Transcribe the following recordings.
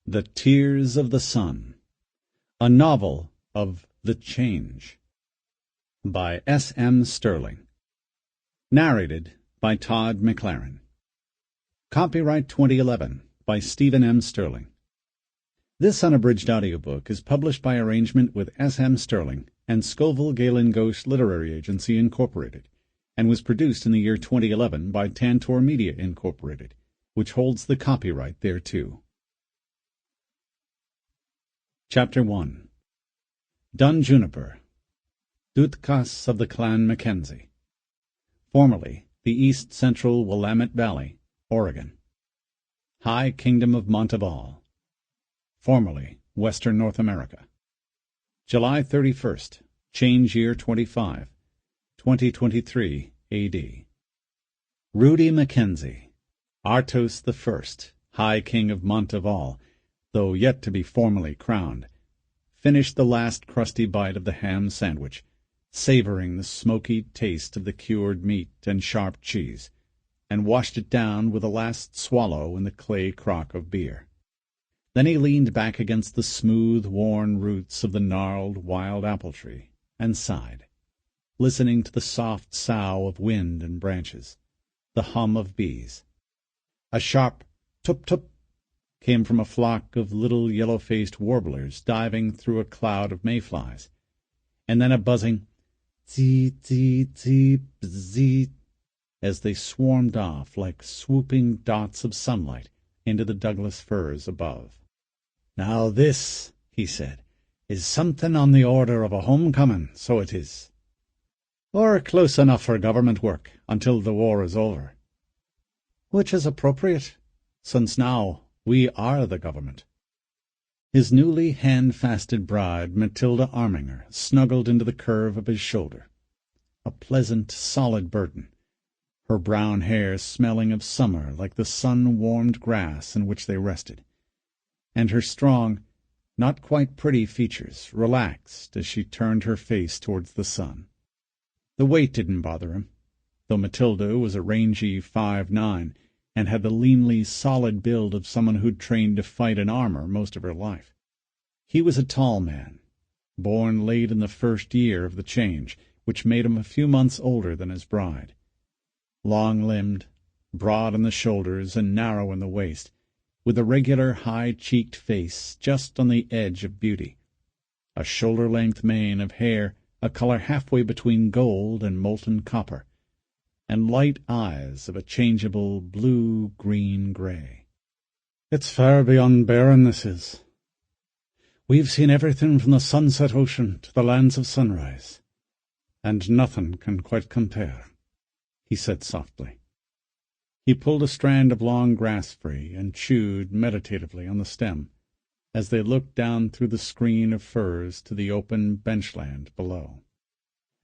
The Tears of the Sun, a novel of The Change, by S. M. Stirling. Narrated by Todd, McLaren. Copyright 2011 by Stephen M. Stirling. This unabridged audiobook is published by arrangement with S. M. Stirling and Scoville Galen Ghosh Literary Agency, Incorporated, and was produced in the year 2011 by Tantor Media, Incorporated, which holds the copyright thereto. Chapter 1. Dun Juniper, Dúthchas of the Clan Mackenzie, formerly the East Central Willamette Valley, Oregon. High Kingdom of Monteval, formerly Western North America. July 31st, Change Year 25, 2023 A.D. Rudy Mackenzie, Artos I, High King of Monteval, though yet to be formally crowned, finished the last crusty bite of the ham sandwich, savoring the smoky taste of the cured meat and sharp cheese, and washed it down with a last swallow in the clay crock of beer. Then he leaned back against the smooth, worn roots of the gnarled wild apple tree and sighed, listening to the soft sough of wind and branches, the hum of bees. A sharp tup-tup came from a flock of little yellow-faced warblers diving through a cloud of mayflies, and then a buzzing zee-zee-zee-bzee as they swarmed off like swooping dots of sunlight into the Douglas firs above. "Now this," he said, "is something on the order of a homecoming, so it is. Or close enough for government work until the war is over. Which is appropriate, since now we are the government." His newly hand-fasted bride, Matilda Arminger, snuggled into the curve of his shoulder, a pleasant, solid burden, her brown hair smelling of summer like the sun-warmed grass in which they rested, and her strong, not quite pretty features relaxed as she turned her face towards the sun. The weight didn't bother him, though Matilda was a rangy 5'9", and had the leanly solid build of someone who'd trained to fight in armor most of her life. He was a tall man, born late in the first year of the change, which made him a few months older than his bride. Long-limbed, broad in the shoulders and narrow in the waist, with a regular high-cheeked face just on the edge of beauty, a shoulder-length mane of hair a color halfway between gold and molten copper, and light eyes of a changeable blue-green-gray. "It's far beyond barren, this is. We've seen everything from the sunset ocean to the lands of sunrise, and nothing can quite compare," he said softly. He pulled a strand of long grass free and chewed meditatively on the stem as they looked down through the screen of firs to the open benchland below.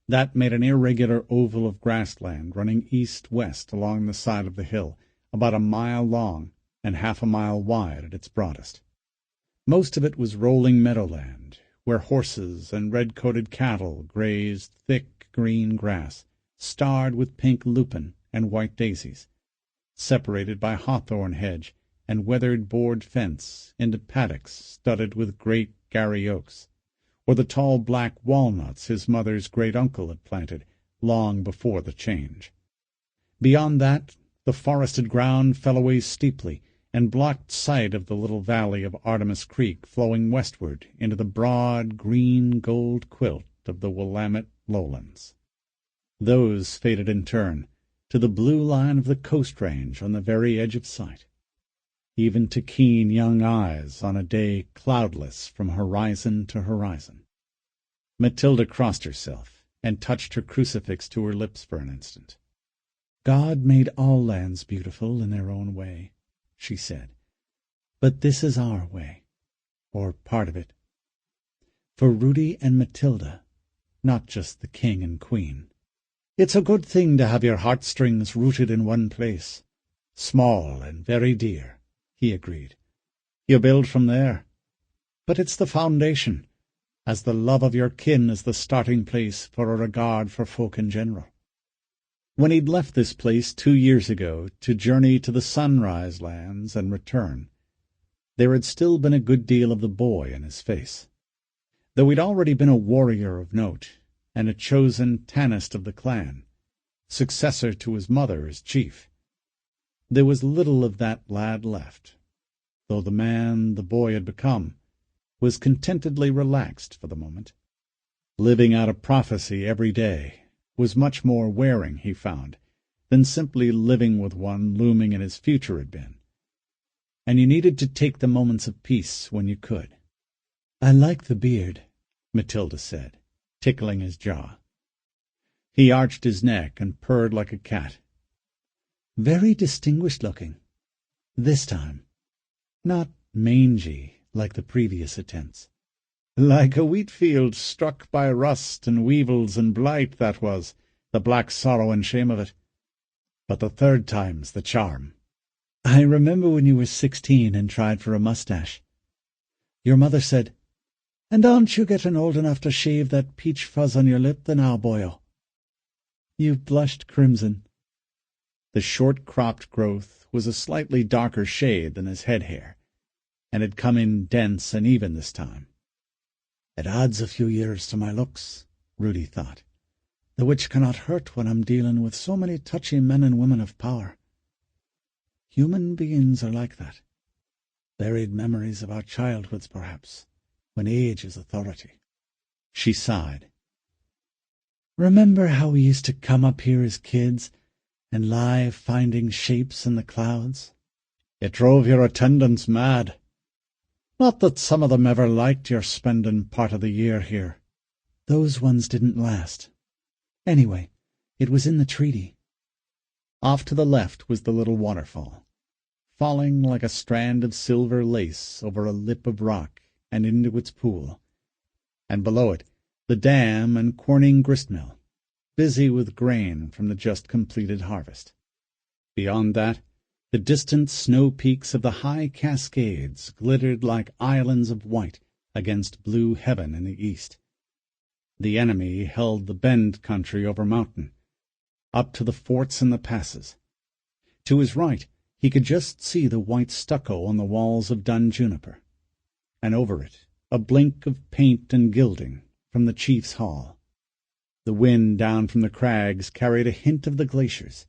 That made an irregular oval of grassland running east-west along the side of the hill, about a mile long and half a mile wide at its broadest. Most of it was rolling meadowland, where horses and red-coated cattle grazed thick green grass, starred with pink lupin and white daisies, separated by hawthorn hedge and weathered board fence into paddocks studded with great Gary oaks, or the tall black walnuts his mother's great-uncle had planted long before the change. Beyond that, the forested ground fell away steeply and blocked sight of the little valley of Artemis Creek flowing westward into the broad green-gold quilt of the Willamette lowlands. Those faded in turn to the blue line of the Coast Range on the very edge of sight, even to keen young eyes on a day cloudless from horizon to horizon. Matilda crossed herself and touched her crucifix to her lips for an instant. "God made all lands beautiful in their own way," she said, "but this is our way, or part of it. For Rudy and Matilda, not just the king and queen. It's a good thing to have your heartstrings rooted in one place, small and very dear," he agreed. "You build from there. But it's the foundation, as the love of your kin is the starting place for a regard for folk in general. When he'd left this place 2 years ago to journey to the Sunrise Lands and return, There had still been a good deal of the boy in his face. Though he'd already been a warrior of note, and a chosen Tanist of the clan, successor to his mother as chief, there was little of that lad left, though the man the boy had become was contentedly relaxed for the moment. Living out a prophecy every day was much more wearing, he found, than simply living with one looming in his future had been. And you needed to take the moments of peace when you could. "I like the beard," Matilda said, tickling his jaw. He arched his neck and purred like a cat. "Very distinguished-looking. This time. Not mangy like the previous attempts." "Like a wheat-field struck by rust and weevils and blight, that was, the black sorrow and shame of it. But the third time's the charm." "I remember when you were 16 and tried for a mustache. Your mother said, 'And aren't you getting old enough to shave that peach fuzz on your lip now, boyo?'" You blushed crimson. The short-cropped growth was a slightly darker shade than his head hair, and had come in dense and even this time. "It adds a few years to my looks," Rudy thought, "the which cannot hurt when I'm dealing with so many touchy men and women of power. Human beings are like that. Buried memories of our childhoods, perhaps, when age is authority." She sighed. "Remember how we used to come up here as kids and lie finding shapes in the clouds?" "It drove your attendants mad. Not that some of them ever liked your spending part of the year here." "Those ones didn't last. Anyway, it was in the treaty." Off to the left was the little waterfall, falling like a strand of silver lace over a lip of rock and into its pool, and below it the dam and querning gristmill, busy with grain from the just-completed harvest. Beyond that, the distant snow peaks of the high Cascades glittered like islands of white against blue heaven in the east. The enemy held the bend country over mountain, up to the forts and the passes. To his right he could just see the white stucco on the walls of dun juniper, and over it a blink of paint and gilding from the chief's hall. The wind down from the crags carried a hint of the glaciers,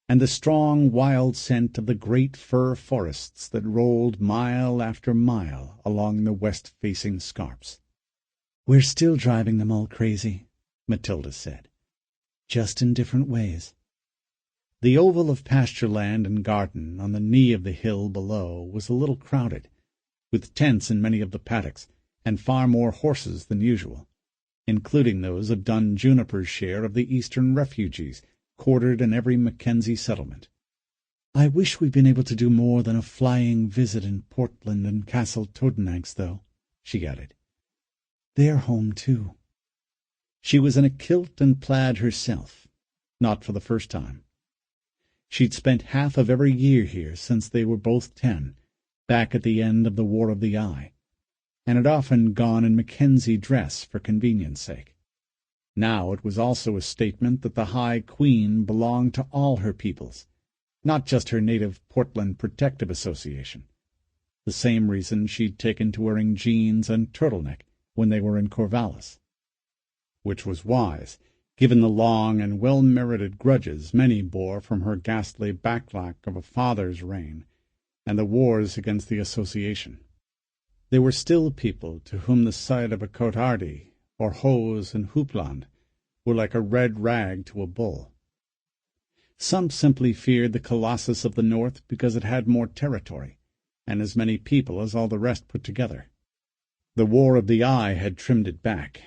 and the strong wild scent of the great fir forests that rolled mile after mile along the west-facing scarps. "We're still driving them all crazy," Matilda said, "just in different ways." The oval of pasture land and garden on the knee of the hill below was a little crowded, with tents in many of the paddocks, and far more horses than usual, including those of Dun Juniper's share of the eastern refugees quartered in every Mackenzie settlement. "I wish we'd been able to do more than a flying visit in Portland and Castle Todenanx, though," she added. "They're home, too." She was in a kilt and plaid herself, not for the first time. She'd spent half of every year here since they were both 10, back at the end of the War of the Eye, and had often gone in Mackenzie dress for convenience sake. Now it was also a statement that the High Queen belonged to all her peoples, not just her native Portland Protective Association, the same reason she'd taken to wearing jeans and turtleneck when they were in Corvallis. Which was wise, given the long and well-merited grudges many bore from her ghastly backlash of a father's reign and the wars against the association. There were still people to whom the sight of a coteardy or hose and hoopland were like a red rag to a bull. Some simply feared the Colossus of the North because it had more territory, and as many people as all the rest put together. The War of the Eye had trimmed it back,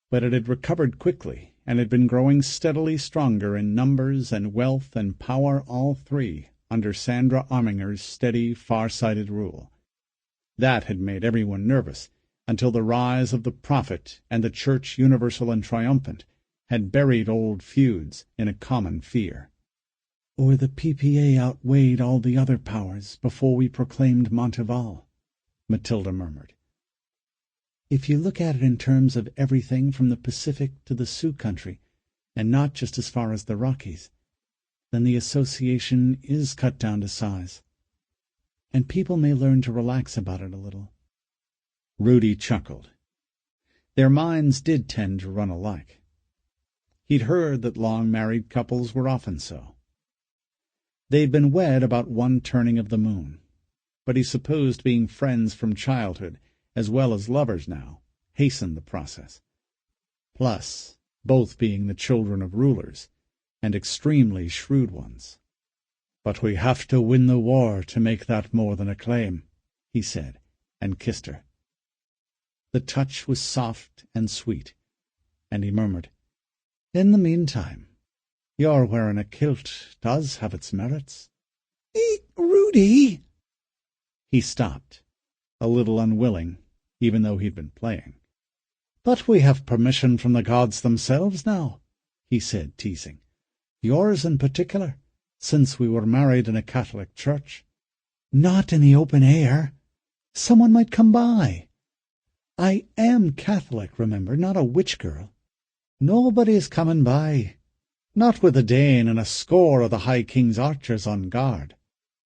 but it had recovered quickly, and had been growing steadily stronger in numbers and wealth and power, all three, under Sandra Arminger's steady, far-sighted rule. That had made everyone nervous, until the rise of the Prophet and the Church Universal and Triumphant had buried old feuds in a common fear. "Or the PPA outweighed all the other powers before we proclaimed Monteval," Matilda murmured. "If you look at it in terms of everything from the Pacific to the Sioux country, and not just as far as the Rockies, then the association is cut down to size. and people may learn to relax about it a little." Rudy chuckled. Their minds did tend to run alike. He'd heard that long-married couples were often so. They'd been wed about one turning of the moon, but he supposed being friends from childhood, as well as lovers now, hastened the process. Plus, both being the children of rulers, and extremely shrewd ones. "But we have to win the war to make that more than a claim," he said, and kissed her. The touch was soft and sweet, and he murmured, "In the meantime, your wearing a kilt does have its merits." Rudy!" He stopped, a little unwilling, even though he'd been playing. "But we have permission from the gods themselves now," he said, teasing. "Yours in particular, since we were married in a Catholic church." "Not in the open air. Someone might come by." "I am Catholic, remember, not a witch-girl. Nobody's coming by. Not with a Dane and a score of the High King's archers on guard."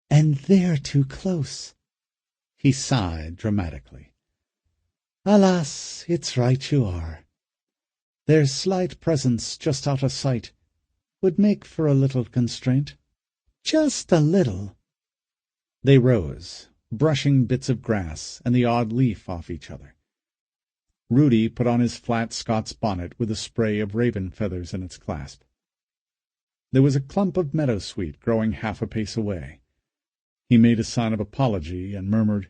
"And they're too close." He sighed dramatically. "Alas, it's right you are. Their slight presence just out of sight would make for a little constraint." "Just a little." They rose, brushing bits of grass and the odd leaf off each other. Rudy put on his flat Scots bonnet with a spray of raven feathers in its clasp. There was a clump of meadowsweet growing half a pace away. He made a sign of apology and murmured,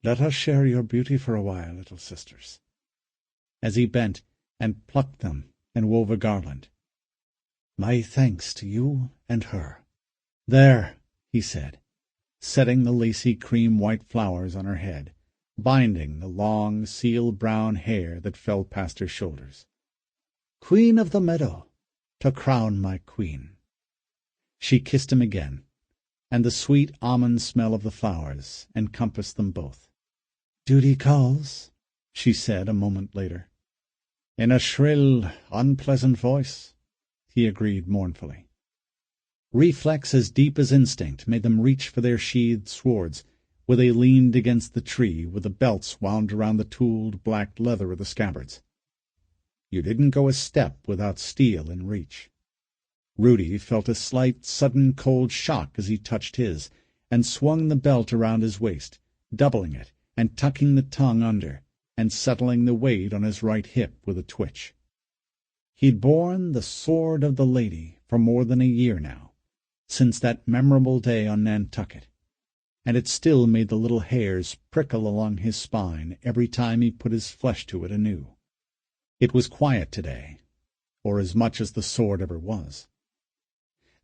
"Let us share your beauty for a while, little sisters," as he bent and plucked them and wove a garland. "My thanks to you and her." "There," he said, setting the lacy cream-white flowers on her head, binding the long seal-brown hair that fell past her shoulders. "Queen of the meadow, to crown my queen." She kissed him again, and the sweet almond smell of the flowers encompassed them both. "Duty calls," she said a moment later. "In a shrill, unpleasant voice," he agreed mournfully. Reflex as deep as instinct made them reach for their sheathed swords, where they leaned against the tree with the belts wound around the tooled black leather of the scabbards. You didn't go a step without steel in reach. Rudy felt a slight, sudden cold shock as he touched his, and swung the belt around his waist, doubling it and tucking the tongue under, and settling the weight on his right hip with a twitch. He'd borne the sword of the lady for more than a year now, since that memorable day on Nantucked, and it still made the little hairs prickle along his spine every time he put his flesh to it anew. It was quiet today, or as much as the sword ever was.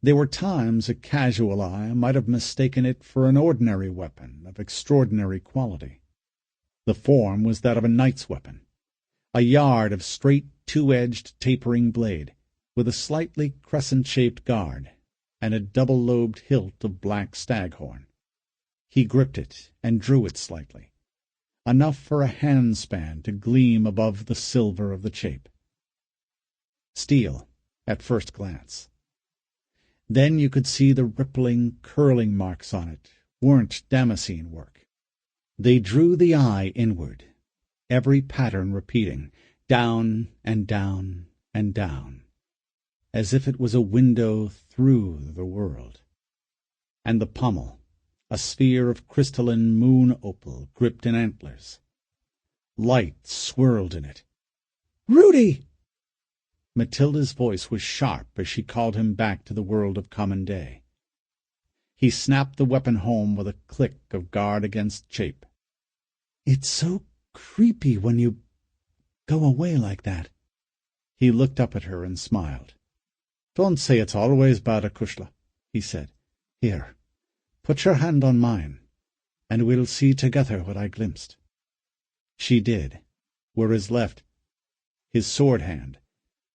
There were times a casual eye might have mistaken it for an ordinary weapon of extraordinary quality. The form was that of a knight's weapon, a yard of straight two-edged tapering blade, with a slightly crescent-shaped guard, and a double-lobed hilt of black staghorn. He gripped it and drew it slightly, enough for a handspan to gleam above the silver of the chape. Steel, at first glance. Then you could see the rippling, curling marks on it weren't Damascene work. They drew the eye inward, every pattern repeating, down and down and down, as if it was a window through the world. And the pommel, a sphere of crystalline moon opal gripped in antlers. Light swirled in it. "Rudy!" Matilda's voice was sharp as she called him back to the world of common day. He snapped the weapon home with a click of guard against chape. "It's so creepy when you go away like that." He looked up at her and smiled. "Don't say it's always bad, Acushla," he said. "Here, put your hand on mine, and we'll see together what I glimpsed." She did, where his left, his sword hand,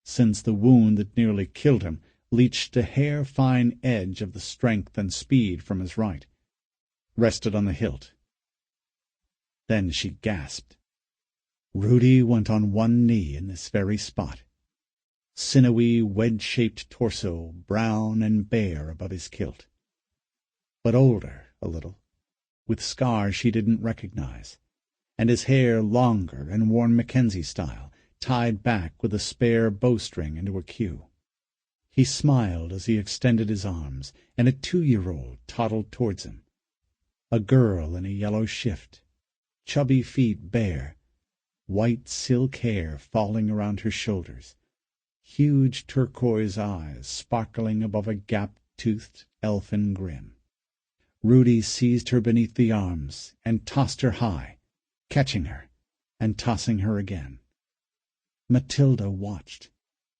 since the wound that nearly killed him, leached a hair-fine edge of the strength and speed from his right, rested on the hilt. Then she gasped. Rudy went on one knee in this very spot, sinewy, wedge-shaped torso brown and bare above his kilt, but older a little, with scars she didn't recognize, and his hair longer and worn Mackenzie style, tied back with a spare bowstring into a queue. He smiled as he extended his arms, and a 2-year-old toddled towards him. A girl in a yellow shift, chubby feet bare, white silk hair falling around her shoulders, huge turquoise eyes sparkling above a gap-toothed elfin grin. Rudy seized her beneath the arms and tossed her high, catching her and tossing her again. Matilda watched,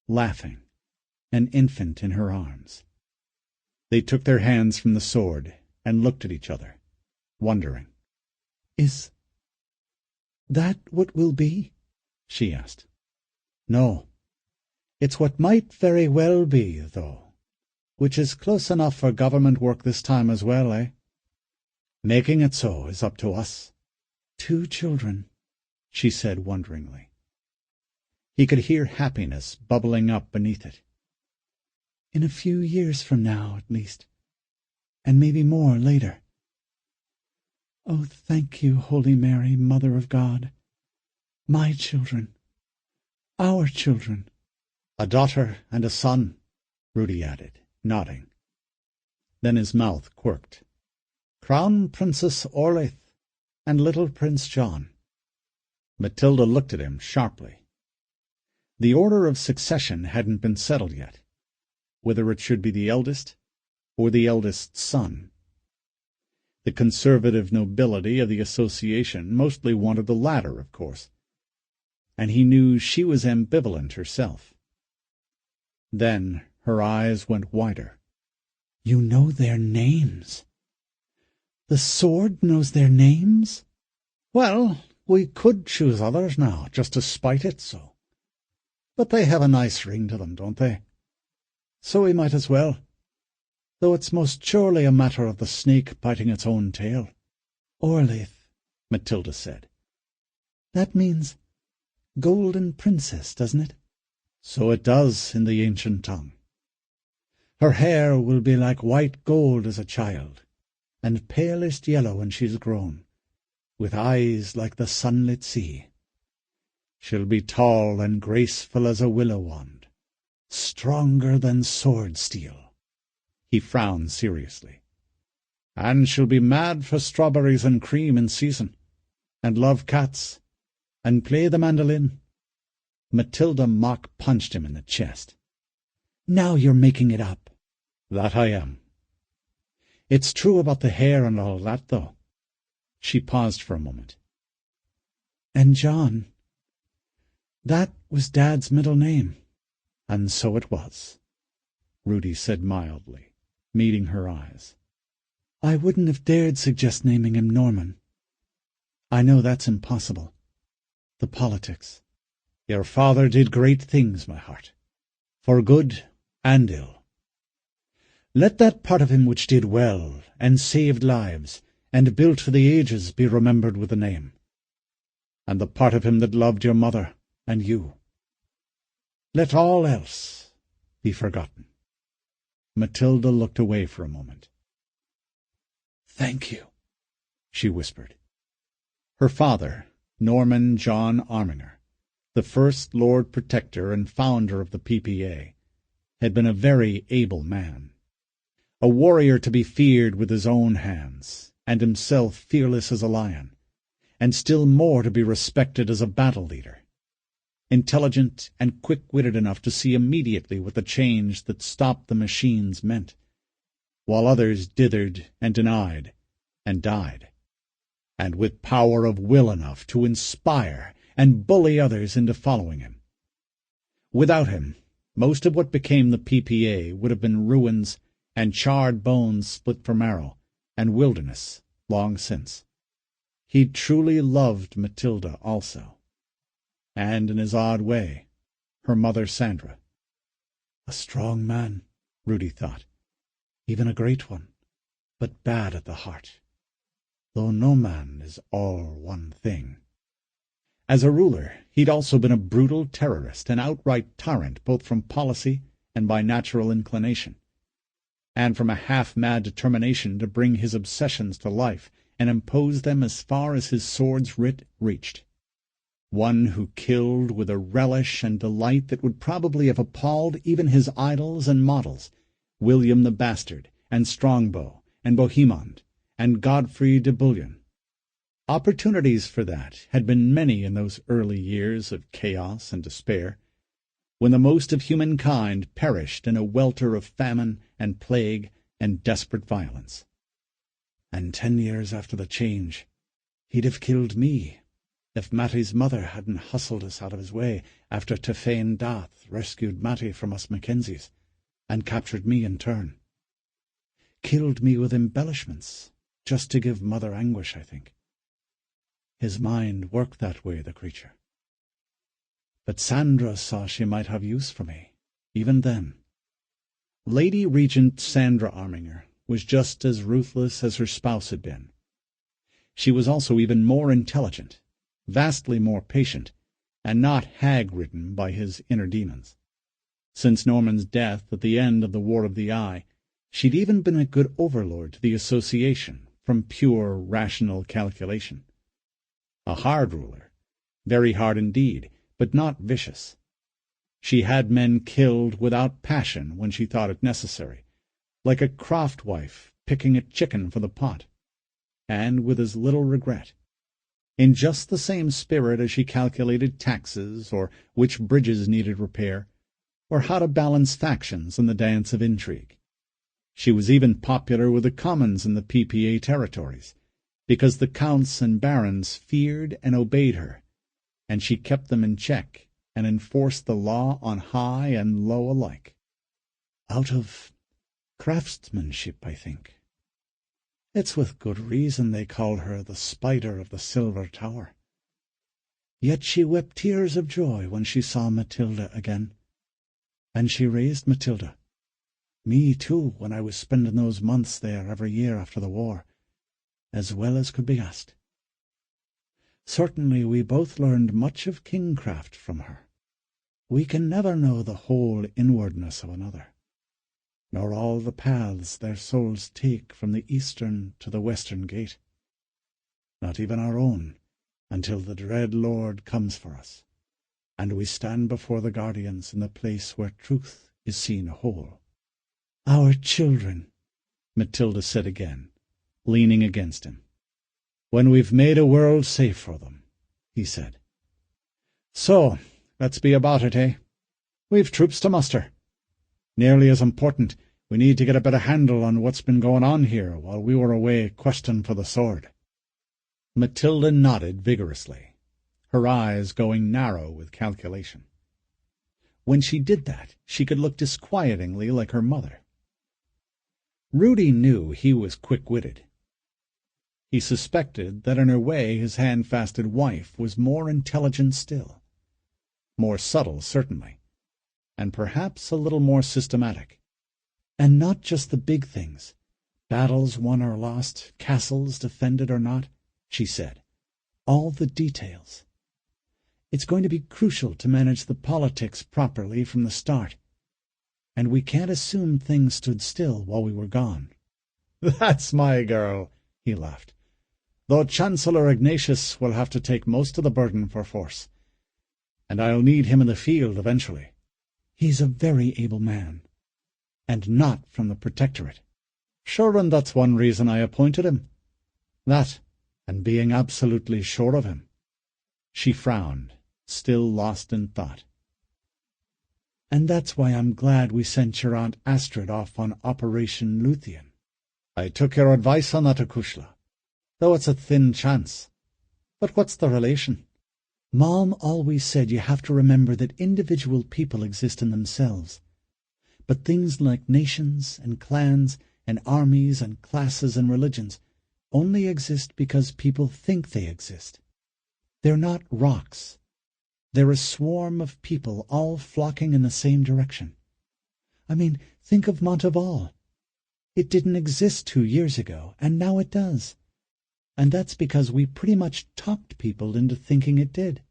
laughing, an infant in her arms. They took their hands from the sword and looked at each other, wondering. "Is that what will be?" she asked. "No. It's what might very well be, though, which is close enough for government work this time as well, eh? Making it so is up to us." "2 children," she said wonderingly. He could hear happiness bubbling up beneath it. "In a few years from now, at least, and maybe more later. Oh, thank you, Holy Mary, Mother of God. My children, our children." "A daughter and a son," Rudy added, nodding. Then his mouth quirked. "Crown Princess Orlaith and little Prince John." Matilda looked at him sharply. The order of succession hadn't been settled yet, whether it should be the eldest or the eldest son. The conservative nobility of the association mostly wanted the latter, of course, and he knew she was ambivalent herself. Then her eyes went wider. "You know their names? The sword knows their names?" "Well, we could choose others now, just to spite it so. But they have a nice ring to them, don't they? So we might as well, though it's most surely a matter of the snake biting its own tail." "Orlaith," Matilda said. "That means golden princess, doesn't it?" "So it does in the ancient tongue. Her hair will be like white gold as a child, and palest yellow when she's grown, with eyes like the sunlit sea. She'll be tall and graceful as a willow wand, stronger than sword steel." He frowned seriously. "And she'll be mad for strawberries and cream in season, and love cats, and play the mandolin." Matilda mock-punched him in the chest. "Now you're making it up." "That I am. It's true about the hair and all that, though." She paused for a moment. "And John, that was Dad's middle name." "And so it was," Rudy said mildly, meeting her eyes. "I wouldn't have dared suggest naming him Norman. I know that's impossible. The politics." "Your father did great things, my heart, for good and ill. Let that part of him which did well, and saved lives, and built for the ages be remembered with a name, and the part of him that loved your mother and you. Let all else be forgotten." Matilda looked away for a moment. "Thank you," she whispered. Her father, Norman John Arminger, the first Lord Protector and founder of the PPA, had been a very able man, a warrior to be feared with his own hands, and himself fearless as a lion, and still more to be respected as a battle leader, intelligent and quick-witted enough to see immediately what the change that stopped the machines meant, while others dithered and denied and died, and with power of will enough to inspire and bully others into following him. Without him, most of what became the PPA would have been ruins and charred bones split for marrow, and wilderness long since. He truly loved Matilda also, and in his odd way, her mother Sandra. A strong man, Rudy thought, even a great one, but bad at the heart, though no man is all one thing. As a ruler, he'd also been a brutal terrorist, an outright tyrant, both from policy and by natural inclination, and from a half-mad determination to bring his obsessions to life and impose them as far as his sword's writ reached. One who killed with a relish and delight that would probably have appalled even his idols and models, William the Bastard, and Strongbow, and Bohemond, and Godfrey de Bouillon. Opportunities for that had been many in those early years of chaos and despair, when the most of humankind perished in a welter of famine and plague and desperate violence. And 10 years after the change, he'd have killed me, if Matty's mother hadn't hustled us out of his way after Tefane Dath rescued Matty from us Mackenzies, and captured me in turn. Killed me with embellishments, just to give mother anguish, I think. His mind worked that way, the creature. But Sandra saw she might have use for me, even then. Lady Regent Sandra Arminger was just as ruthless as her spouse had been. She was also even more intelligent, vastly more patient, and not hag-ridden by his inner demons. Since Norman's death at the end of the War of the Eye, she'd even been a good overlord to the Association from pure rational calculation. A hard ruler, very hard indeed, but not vicious. She had men killed without passion when she thought it necessary, like a croft wife picking a chicken for the pot, and with as little regret, in just the same spirit as she calculated taxes, or which bridges needed repair, or how to balance factions in the dance of intrigue. She was even popular with the commons in the PPA territories, because the counts and barons feared and obeyed her, and she kept them in check and enforced the law on high and low alike. Out of craftsmanship, I think. It's with good reason they call her the Spider of the Silver Tower. Yet she wept tears of joy when she saw Matilda again. And she raised Matilda. Me, too, when I was spending those months there every year after the war, as well as could be asked. Certainly we both learned much of kingcraft from her. We can never know the whole inwardness of another, nor all the paths their souls take from the eastern to the western gate, not even our own, until the dread Lord comes for us, and we stand before the guardians in the place where truth is seen whole. Our children, Matilda said again, leaning against him. When we've made a world safe for them, he said. So, let's be about it, eh? We've troops to muster. Nearly as important, we need to get a better handle on what's been going on here while we were away questing for the sword. Matilda nodded vigorously, her eyes going narrow with calculation. When she did that, she could look disquietingly like her mother. Rudy knew he was quick-witted. He suspected that in her way his hand-fasted wife was more intelligent still, more subtle certainly, and perhaps a little more systematic. And not just the big things, battles won or lost, castles defended or not, she said. All the details. It's going to be crucial to manage the politics properly from the start, and we can't assume things stood still while we were gone. That's my girl, he laughed. Though Chancellor Ignatius will have to take most of the burden for force, and I'll need him in the field eventually. He's a very able man, and not from the Protectorate. Sure, and that's one reason I appointed him. That, and being absolutely sure of him. She frowned, still lost in thought. And that's why I'm glad we sent your Aunt Astrid off on Operation Luthien. I took your advice on that, Akushla, though it's a thin chance. But what's the relation? Mom always said you have to remember that individual people exist in themselves, but things like nations and clans and armies and classes and religions only exist because people think they exist. They're not rocks. They're a swarm of people all flocking in the same direction. I mean, think of Monteval. It didn't exist 2 years ago, and now it does. And that's because we pretty much talked people into thinking it did.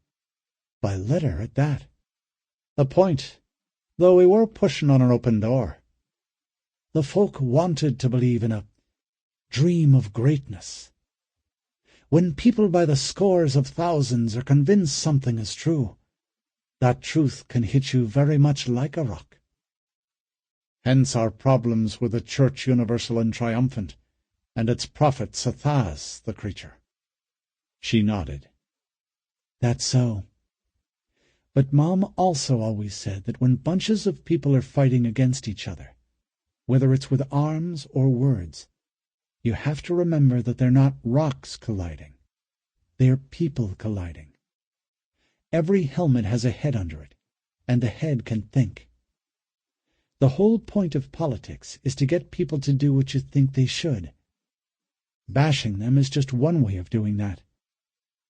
By letter at that. A point, though we were pushing on an open door. The folk wanted to believe in a dream of greatness, When people by the scores of thousands are convinced something is true, that truth can hit you very much like a rock. Hence our problems with the Church universal and triumphant, and its prophet Sathas, the creature. She nodded. That's so. But Mom also always said that when bunches of people are fighting against each other, whether it's with arms or words, you have to remember that they're not rocks colliding. They're people colliding. Every helmet has a head under it, and the head can think. The whole point of politics is to get people to do what you think they should. Bashing them is just one way of doing that.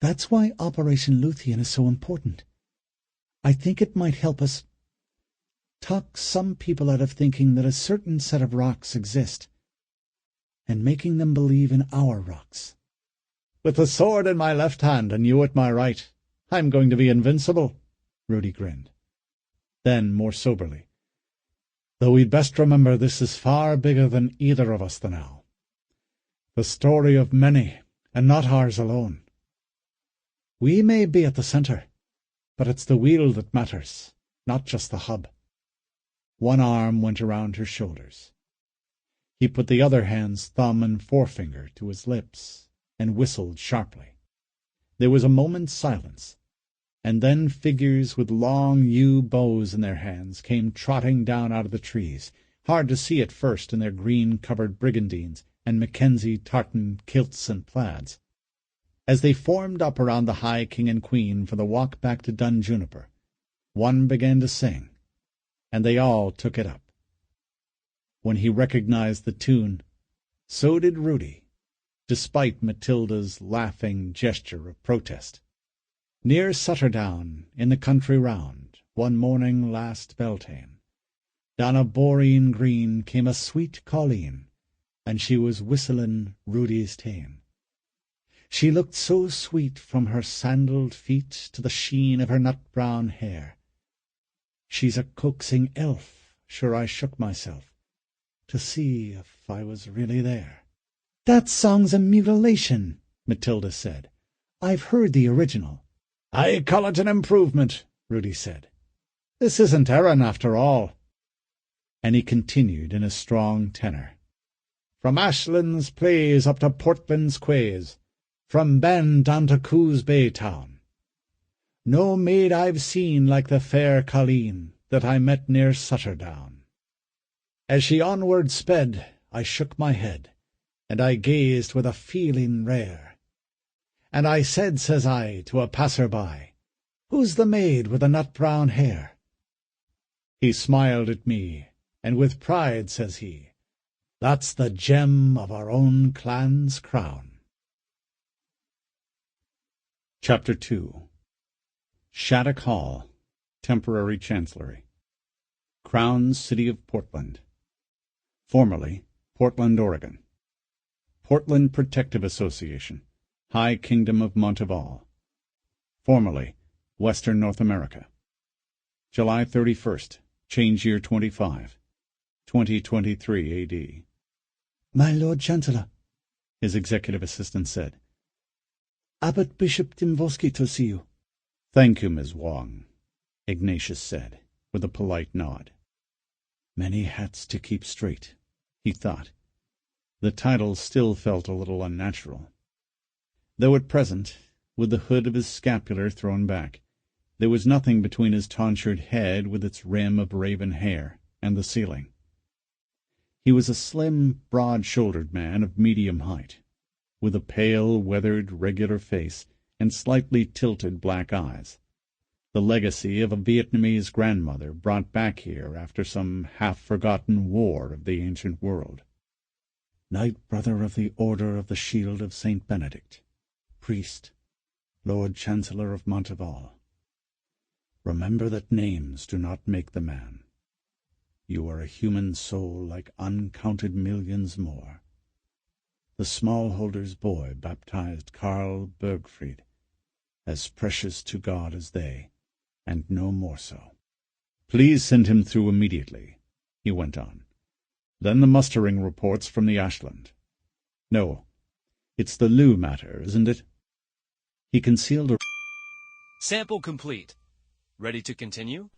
That's why Operation Luthien is so important. I think it might help us talk some people out of thinking that a certain set of rocks exist, and making them believe in our rocks. With the sword in my left hand and you at my right, I'm going to be invincible, Rudy grinned. Then, more soberly, though we'd best remember this is far bigger than either of us now. The story of many, and not ours alone. We may be at the centre, but it's the wheel that matters, not just the hub. One arm went around her shoulders. He put the other hand's thumb and forefinger to his lips and whistled sharply. There was a moment's silence, and then figures with long yew bows in their hands came trotting down out of the trees, hard to see at first in their green-covered brigandines and Mackenzie tartan kilts and plaids. As they formed up around the High King and Queen for the walk back to Dun Juniper, one began to sing, and they all took it up. When he recognized the tune, so did Rudy, despite Matilda's laughing gesture of protest. Near Sutterdown, in the country round, one morning last Beltane, down a boreen green came a sweet colleen, and she was whistling Rudy's tane. She looked so sweet from her sandalled feet to the sheen of her nut-brown hair. She's a coaxing elf, sure I shook myself, to see if I was really there. That song's a mutilation, Matilda said. I've heard the original. I call it an improvement, Rudy said. This isn't Erin after all. And he continued in a strong tenor. From Ashland's plays up to Portland's quays, from Ben down to Coos Bay town. No maid I've seen like the fair Colleen that I met near Sutterdown. As she onward sped, I shook my head, and I gazed with a feeling rare. And I said, says I, to a passer-by, "Who's the maid with the nut-brown hair?" He smiled at me, and with pride says he, "That's the gem of our own clan's crown." Chapter 2. Shattuck Hall, Temporary Chancellery. Crown City of Portland. Formerly Portland, Oregon. Portland Protective Association, High Kingdom of Monteval. Formerly Western North America. July 31st, change year 25, 2023 A.D. My Lord Chancellor, his executive assistant said. Abbot Bishop Dimvoski to see you. Thank you, Ms. Wong, Ignatius said, with a polite nod. Many hats to keep straight, he thought. The title still felt a little unnatural. Though at present, with the hood of his scapular thrown back, there was nothing between his tonsured head with its rim of raven hair and the ceiling. He was a slim, broad-shouldered man of medium height, with a pale, weathered, regular face and slightly tilted black eyes, the legacy of a Vietnamese grandmother brought back here after some half-forgotten war of the ancient world. Knight Brother of the Order of the Shield of St. Benedict, priest, Lord Chancellor of Monteval. Remember that names do not make the man. You are a human soul like uncounted millions more. The smallholder's boy baptized Karl Bergfried, as precious to God as they, and no more so. Please send him through immediately, he went on. Then the mustering reports from the Ashland. No, It's the Lou matter, isn't it? He concealed a... Sample complete. Ready to continue?